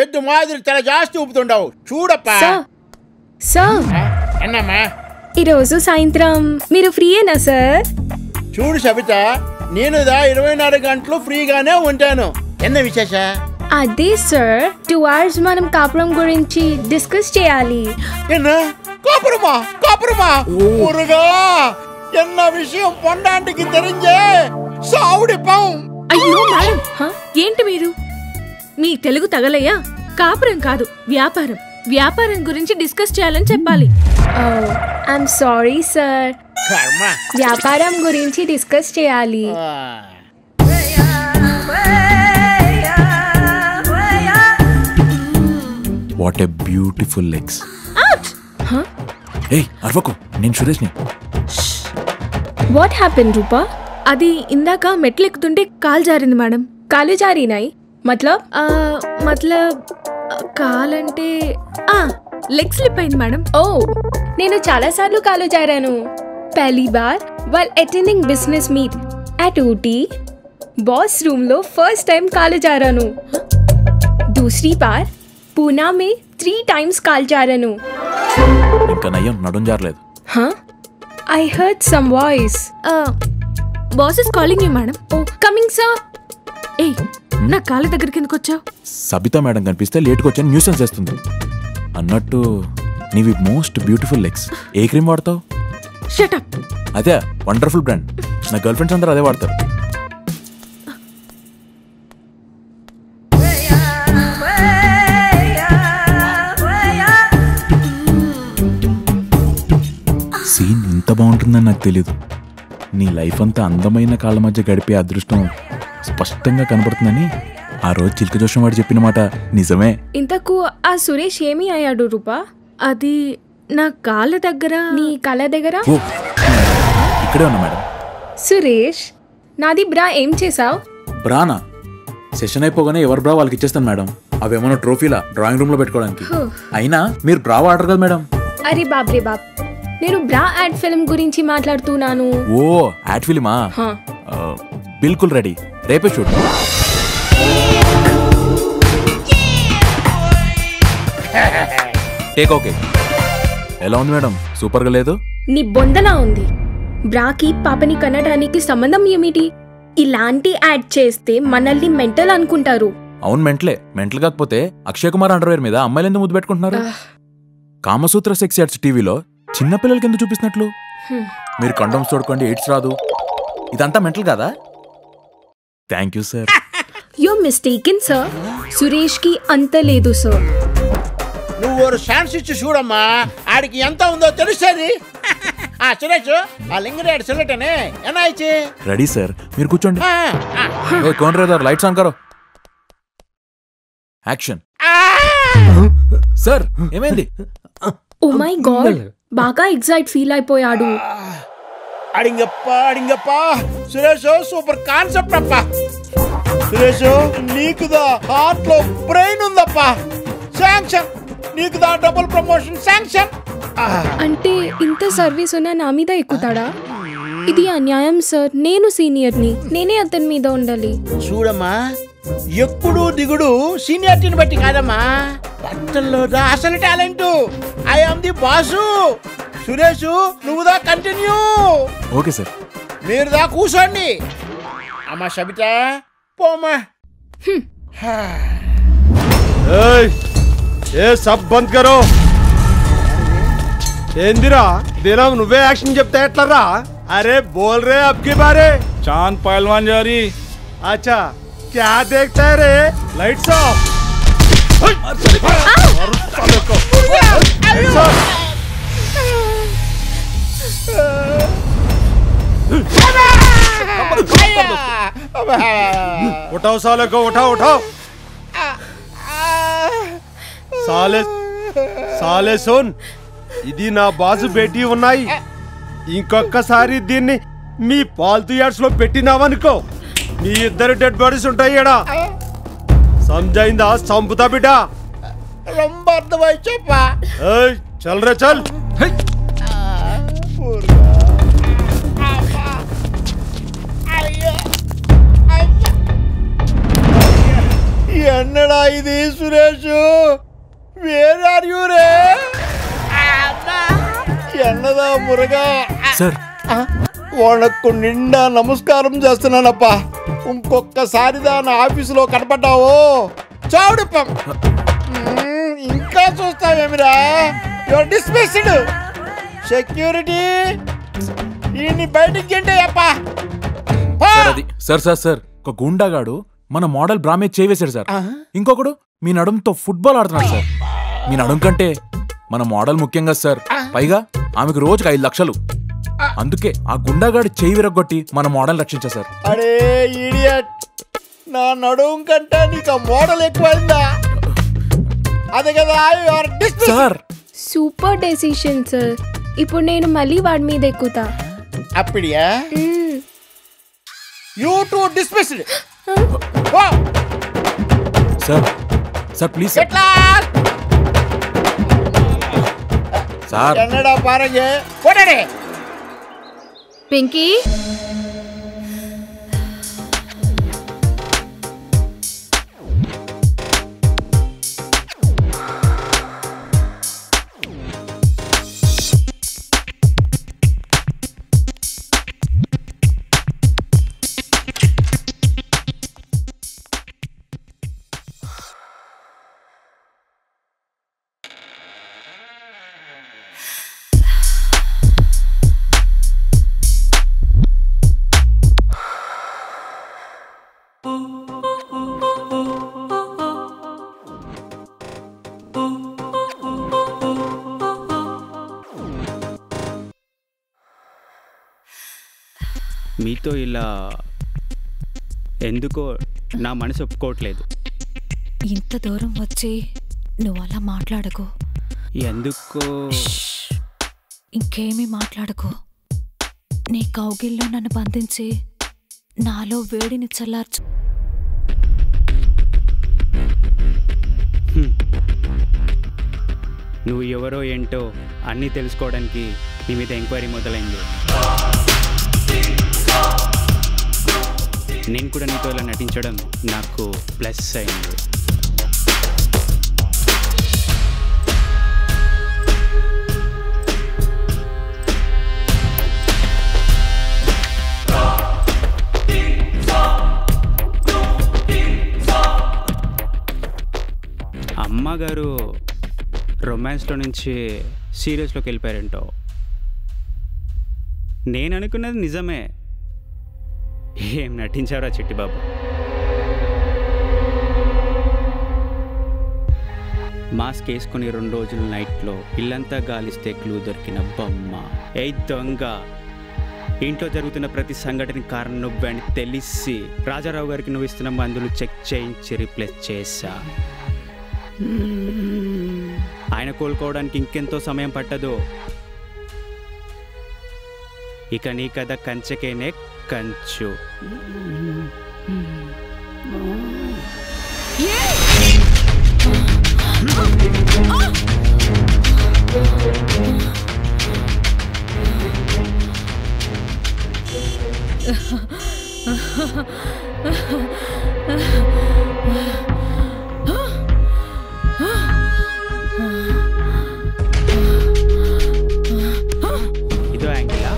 ఎద్దు మాదిరి తల జాస్తి ఊపుతుండవు చూడప్పా. అన్నమ్మా ఈరోజు సాయంత్రం మీరు ఫ్రీయేనా సార్? చూడు సబిత, నేను 24 గంటలు ఫ్రీగానే ఉంటాను. ఎన్న విశేష? అదే సార్ 2 hours మనం కాపురం గురించి డిస్కస్ చేయాలి. కాపురమా కాపురమా మురుగా ఎన్న విషయం పొండానికి తెరింజే సావుడి పాం. అయ్యో మేడం, ఏంటి మీరు? మీ తెలుగు తగలయ్యా? కాపురం కాదు, వ్యాపారం. వ్యాపారం గురించి డిస్కస్ చేయాలని చెప్పాలి. ఐఎమ్ సారీ సార్, వ్యాపారం గురించి డిస్కస్ చేయాలి. What a beautiful legs. ఏయ్ అర్వకు, నేను సురేష్ని. వాట్ హ్యాపెన్ రూపా? అది ఇందాక మెట్లు ఎక్కుతుంటే కాలు జారింది మేడం. కాలు జారినాయి మతలబ్ కాలంటే లెగ్ స్లిప్ అయింది మేడం. ఓ, నేను చాలా సార్లు కాలు జారాను. పహలీ బార్ while attending business meet at Ooty boss room లో ఫస్ట్ టైం కాలు జారాను. दूसरी बार पूना में 3 times కాలు జారాను. ఇంకా నయ్యం నడుం జారలేదు. I heard some voice. Boss is calling you madam. Oh coming sir. ఏయ్, నా కాళ్ళ దగ్గరికి ఎందుకు వచ్చావు? సబితా మేడం కనిపిస్తే లేట్గా వచ్చాను న్యూసెన్స్ చేస్తుంది. అన్నట్టు నీవి మోస్ట్ బ్యూటిఫుల్ లెగ్స్. ఏ క్రీమ్ వాడతావు? Shut up. అదే వండర్ఫుల్ బ్రాండ్. నా గర్ల్ ఫ్రెండ్స్ అందరూ అదే వాడతారు. సీన్ ఇంత బాగుంటుందని నాకు తెలీదు. నీ లైఫ్ అంతా అందమైన కాళ్ళ మధ్య గడిపే అదృష్టం స్పష్టంగా కనబడుతుందని ఆ రోజు చిలుక జోషం వాడు చెప్పిన మాట నిజమే. ఇంతకు ఆ సురేష్ ఏమీ అయ్యాడు రూపా? అది నా కాళ్ళ దగ్గర. నీ కాళ్ళ దగ్గర? ఓ, ఇక్కడే ఉన్నా మేడం. సురేష్, నాది బ్రా ఏం చేసావు? బ్రానా? సెషన్ అయిపోగానే ఎవరు బ్రా వాళ్ళకి ఇచ్చేస్తాను మేడం. అవేమన్నా ట్రోఫీలా డ్రాయింగ్ రూమ్ లో పెట్టుకోవడానికి. అయినా మీరు బ్రా వాడరు కదా మేడం. అరే బాబ్ రే బాబ్, నేను బ్రా యాడ్ ఫిల్మ్ గురించి మాట్లాడుతున్నాను. ఓ, యాడ్ ఫిల్మా? బిల్కుల్ రెడీ, రేపే షూట్. Take okay. ఎలా ఉంది మేడం? సూపర్ గా లేదు? నీ బొందలా ఉంది. బ్రాకి పాపని కనడానికి సంబంధం ఏమిటి? ఇలాంటి యాడ్ చేస్తే మనల్ని మెంటల్ అనుకుంటారు. అవును, మెంటల్ కాకపోతే అక్షయ్ కుమార్ అండర్వేర్ మీద అమ్మాయిలు ఎందుకు ముద్దు పెట్టుకుంటున్నారు? కామసూత్ర సెక్స్ యాడ్స్ టీవీలో చిన్నపిల్లలకి ఎందుకు చూపిస్తున్నట్లు? మీరు కండమ్స్ చూడకండి, ఎయిడ్స్ రాదు. ఇదంతా మెంటల్ కాదా? Thank you sir. You're mistaken, sir. Suresh కి అంత లేదు సార్. నువ్వు ఛాన్స్ ఇచ్చి చూడమ్మా, ఆడికి ఎంత ఉందో తెలుస్తుంది. సురేష్, ఆ లింగరేడ్ సెలెటనే ఎన్నాయిచి? రెడీ సార్, మీరు కూర్చోండి. కౌన్ రేదర్ లైట్స్ ఆన్ కరో. యాక్షన్. సార్ ఏమైంది? ఓ మై గాడ్, బాగా ఎగ్జైట్ ఫీల్ అయిపోయాడు. అడింగప్ప సురేష్, సూపర్ కాన్సెప్ట్ అప్ప. సురేష్, నీకుదా హార్ట్ లో బ్రెయిన్ ఉందప్ప. శాంక్షన్, నీకుదా డబుల్ ప్రమోషన్ శాంక్షన్. అంటే ఇంత సర్వీస్ ఉన్నా నా మీద ఎక్కుతాడా? ఇది అన్యాయం సార్. నేను సీనియర్ని, నేనే అతని మీద ఉండాలి. చూడమ్మా, ఎక్కుడు దిగుడు సీనియారిటీని బట్టి కాదమ్మా, బట్టల్లో అసలు talent. I am the boss. Suresh, నువ్వుదా కంటిన్యూ. Okay sir. మీరుదా కూర్చోండి. అమ్మా సబిత, పోమ్మా. ఏ సబ్ బంద్ కరో. ఏందిరా దినం నువ్వే యాక్షన్ చెప్తే ఎట్లరా? అరే బోల్ రే అబ్కి బారే. चांद पहलवान जा रही. अच्छा, क्या देखता है रे? Lights off. उठाओ साले को, उठाओ. సాలే సోన్, ఇది నా బాసు బేటీ ఉన్నాయి. ఇంకొకసారి దీన్ని మీ పాల్తూ యాడ్స్ లో పెట్టినావనుకో, మీ ఇద్దరు డెడ్ బాడీస్ ఉంటాయి. ఎడా సమజైందా? సంపుతా బిడ్డ. చల్ రే చల్. ఎన్నడా ఇది సురేష్? వేర్ ఆర్ యు రే? ఎన్నదా మురగా? సార్ వాళ్ళకు నిండా నమస్కారం చేస్తున్నానప్ప. ఇంకొక్కసారి దాని ఆఫీసులో కనపడ్డావు చావుడిప్పం. ఇంకా చూస్తావేమిరా? Your dismissed. సెక్యూరిటీ ఈ బయటికి గంటే అప్ప. సార్ అది సార్ ఒక గుండాగాడు మన మోడల్ బ్రాహ్మే చేవేశాడు సార్. ఇంకొకడు మీ నడుంతో ఫుట్బాల్ ఆడుతున్నాడు సార్. మీ నడుం కంటే మన మోడల్ ముఖ్యంగా సార్. పైగా ఆమెకు రోజుకి 5 లక్షలు. అందుకే ఆ గుండాగాడు చేయి విరగొట్టి మన మోడల్ రక్షించా సార్. అరే ఇడియట్, నా నడుం కంటే నీకు మోడల్ ఎక్కువైందా? అదే కదా సార్. Super decision sir. ఇప్పుడు నేను మళ్ళీ వాడి మీద ఎక్కుతా. అప్పుడియా? You two dismissed. Sir please sir. ఎన్నడా పారంగే కొడరే. పింకీ, మీతో ఇలా ఎందుకో నా మనసు ఒప్పుకోవట్లేదు. ఇంత దూరం వచ్చి నువ్వు అలా మాట్లాడకు. ఎందుకో ఇంకేమీ మాట్లాడకు. నీ కౌగిల్లో నన్ను బంధించి నాలో వేడిని చల్లార్చు. నువ్వు ఎవరో ఏంటో అన్నీ తెలుసుకోవడానికి నీ మీద ఎంక్వైరీ మొదలైంది. నేను కూడా నీతో ఇలా నటించడం నాకు ప్లస్ అయింది. అమ్మగారు రొమాన్స్లో నుంచి సీరియస్లోకి వెళ్ళిపోయారంటో. నేను అనుకున్నది నిజమే. ఏం నటించారా చిట్టిబాబు? మాస్క్ వేసుకుని 2 రోజులు నైట్లో ఇల్లంతా గాలిస్తే క్లూ దొరికిన బొమ్మ. ఏ దొంగ, ఇంట్లో జరుగుతున్న ప్రతి సంఘటన కారణం నువ్వే అని తెలిసి రాజారావు గారికి నువ్వు ఇస్తున్న మందులు చెక్ చేయించి రీప్లేస్ చేశా. ఆయన కోలుకోవడానికి ఇంకెంతో సమయం పట్టదు. ఇక నీ కథ కంచెకేనే కంచు. ఇదో యాంగిలా?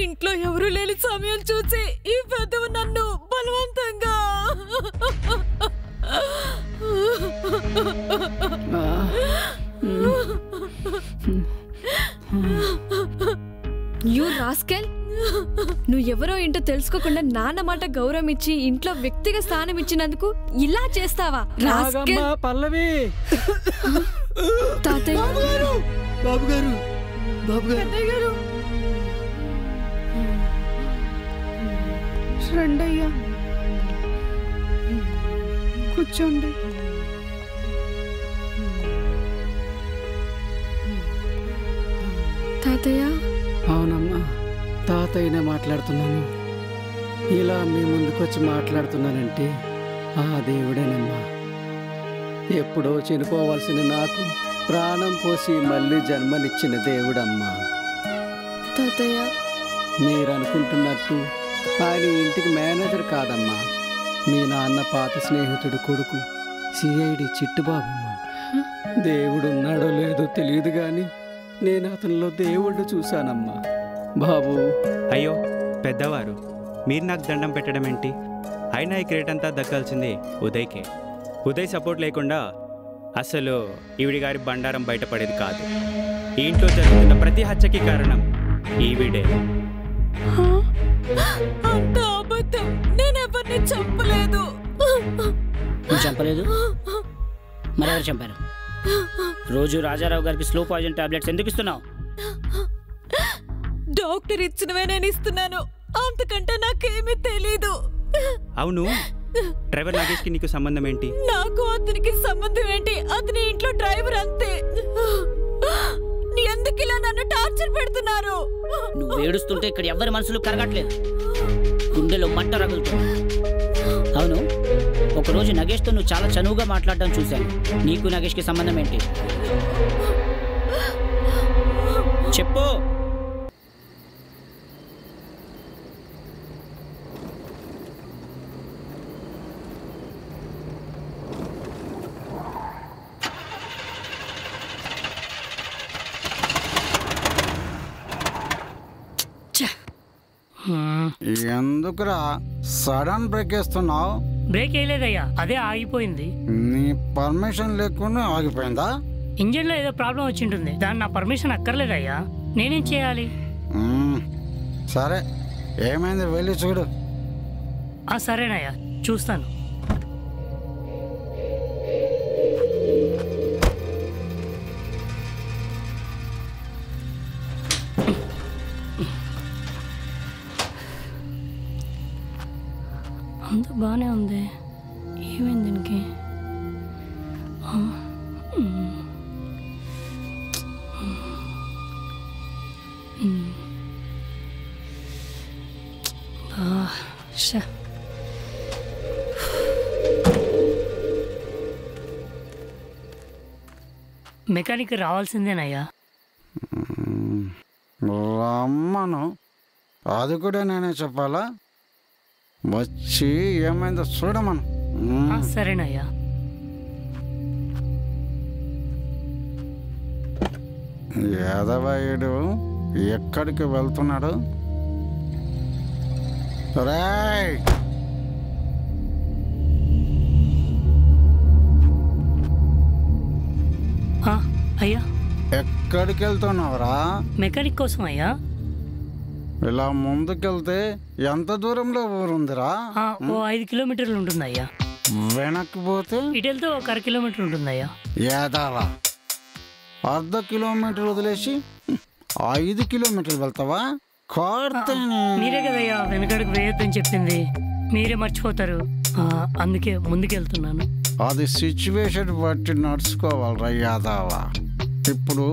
ఇంట్లో ఎవరు లేని సమయం చూసి ఈ పెద్దవు నన్ను బలవంతంగా యు రాస్కెల్, నువ్వు ఎవరో ఏంటో తెలుసుకోకుండా నాన్న మాట గౌరవం ఇచ్చి ఇంట్లో వ్యక్తిగత స్థానం ఇచ్చినందుకు ఇలా చేస్తావా? పల్లవి తాతయ్య బాబు గారు రండయ్యా, కూర్చోండి. తాతయ్య. అవునమ్మా, తాతయ్యనే మాట్లాడుతున్నాను. ఇలా మీ ముందుకొచ్చి మాట్లాడుతున్నానంటే ఆ దేవుడేనమ్మా. ఎప్పుడో చనిపోవాల్సిన నాకు ప్రాణం పోసి మళ్ళీ జన్మనిచ్చిన దేవుడమ్మా. తాతయ్య, మీరు అనుకుంటున్నట్టు ఆయన ఇంటికి మేనేజర్ కాదమ్మా. మీ నాన్న పాత స్నేహితుడు కొడుకు సిఐడి చిట్టుబాబమ్మా. దేవుడున్నాడో లేదో తెలియదు కానీ నేను అతనిలో దేవుణ్ణి చూశానమ్మా. బాబు. అయ్యో పెద్దవారు, మీరు నాకు దండం పెట్టడం ఏంటి? అయినా ఈ క్రెడిట్ అంతా దక్కాల్సింది ఉదయ్కే. ఉదయ్ సపోర్ట్ లేకుండా అసలు ఈవిడి గారి బండారం బయటపడేది కాదు. ఈ ఇంట్లో జరుగుతున్న ప్రతి హత్యకి కారణం ఈవిడే. అంత అబద్ధం. నేను ఎవరిని చంపలేదు. చంపలేదు? మరెవరు చంపారు? రోజు రాజారావు గారికి స్లో పాయిజన్ టాబ్లెట్స్ ఎందుకు ఇస్తున్నావు? డాక్టర్ ఇచ్చినవే నేను ఇస్తున్నాను, అంతకంటే నాకేమీ తెలీదు. అవును, డ్రైవర్ నాగేష్ కి నీకు సంబంధం ఏంటి? నాకు అతనికి సంబంధం ఏంటి? అతని ఇంట్లో డ్రైవర్ అంతే. ఎందుకు ఇలా నన్ను టార్చర్ పెడుతున్నారు? నువ్వు ఏడుస్తుంటే ఇక్కడ ఎవరి మనసులు కరగట్లేదు, గుండెలో మంట రగులుతుంది. అవును, ఒకరోజు నగేష్తో నువ్వు చాలా చనువుగా మాట్లాడడం చూశాను. నీకు నగేష్కి సంబంధం ఏంటి? చెప్పు. ఎందుకురా సడన్ బ్రేక్ వేస్తున్నావు? బ్రేక్ వేయలేదయ్యా, అదే ఆగిపోయింది. నీ పర్మిషన్ లేకుండా ఆగిపోయిందా? ఇంజిన్ లో ఏదో ప్రాబ్లం వచ్చి ఉంటుంది, దాన్ని నా పర్మిషన్ అక్కర్లేదయ్యా. నేనేం చేయాలి? సరే, ఏమైంది వెళ్ళి చూడు. సరేనయ్యా, చూస్తాను. అంతా బాగానే ఉంది, ఏమైంది దీనికి? మెకానిక్ రావాల్సిందేనయ్యా. రమ్మను, అది కూడా నేనే చెప్పాలా? వచ్చి ఏమైందో చూడమను. సరేనయ్యా. యాదవాయుడు ఎక్కడికి వెళ్తున్నాడు? రేయ్, అయ్యా. ఎక్కడికి వెళ్తున్నావురా? మెకానిక్ కోసం అయ్యా. ఇలా ముందుకెళ్తే ఎంత దూరంలో ఊరుందిరా? 5 కిలోమీటర్లు ఉంటుంది అయ్యా. వెనక్కి పోతే ఇటు వెళ్తే 1/2 కిలోమీటర్ ఉంటుందయ్యా. యాదవా, 1/2 కిలోమీటర్ వదిలేసి 5 కిలోమీటర్లు వెళ్తావా? మీరే కదయ్యా వెనకడికి వేయొద్దని చెప్పింది, మీరే మర్చిపోతారు. అందుకే ముందుకెళ్తున్నాను. అది సిచ్యువేషన్ బట్టి నడుచుకోవాలరా యాదవా. ఇప్పుడు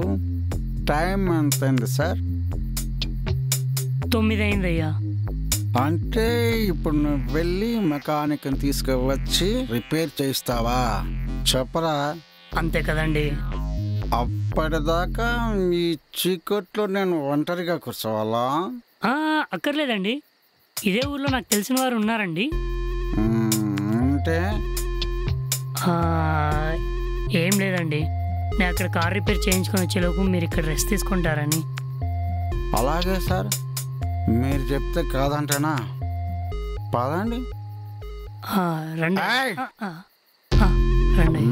టైం ఎంతైంది సార్? 9 అయిందయ్యా. అంటే ఇప్పుడు నువ్వు వెళ్ళి మెకానిక్ని తీసుకువచ్చి రిపేర్ చేయిస్తావా? చెప్పరా. అంతే కదండి. అప్పటిదాకా ఈ చీకట్లో నేను ఒంటరిగా కూర్చోవాలా? అక్కర్లేదండి, ఇదే ఊర్లో నాకు తెలిసిన వారు ఉన్నారండి. అంటే ఏం లేదండి, నేను అక్కడ కార్ రిపేర్ చేయించుకొని వచ్చేలోపు మీరు ఇక్కడ రెస్ట్ తీసుకుంటారని. అలాగే సార్, మీరు చెప్తే కాదంటేనా? పదండి. రండి రండి.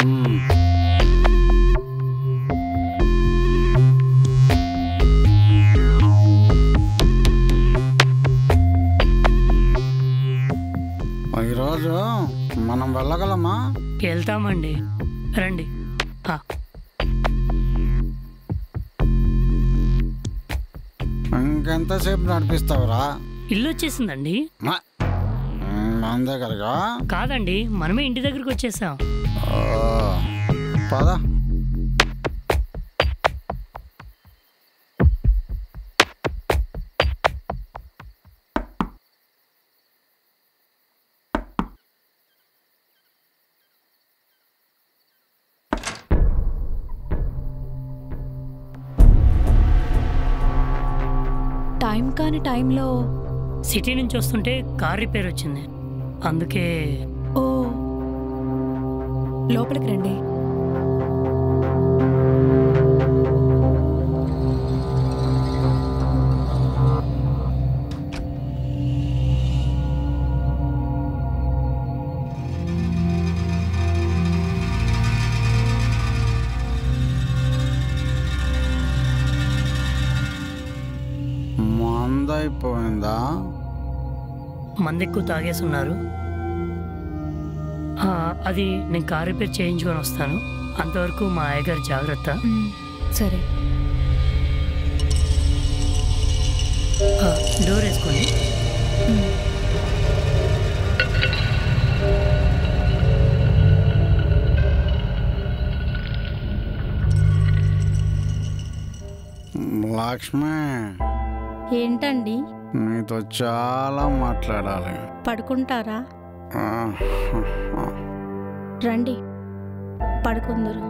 వెళ్తామండి, రండి. ఇంకెంతసేపు నడిపిస్తావురా? ఇల్లు వచ్చేసిందండి. మన దగ్గరగా కాదండి, మనమే ఇంటి దగ్గరికి వచ్చేసాం. పదా. టైం కాని టైంలో సిటీ నుంచి వస్తుంటే కార్ రిపేర్ వచ్చింది, అందుకే. ఓ, లోపలికి రండి. మందైపోయిందా? మంది ఎక్కువ తాగేస్తున్నారు. అది నేను కార్ రిపేర్ చేయించుకొని వస్తాను, అంతవరకు మా అయ్యగారు జాగ్రత్త. సరే. డోర్ వేసుకోండి. లక్ష్మి, ఏంటండి? నీతో చాలా మాట్లాడాలి. పడుకుంటారా? రండి పడుకుందరు.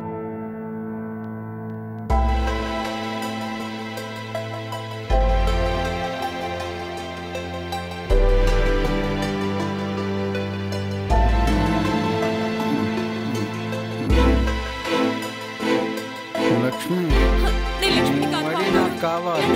లక్ష్మి, నాకు కావాలి.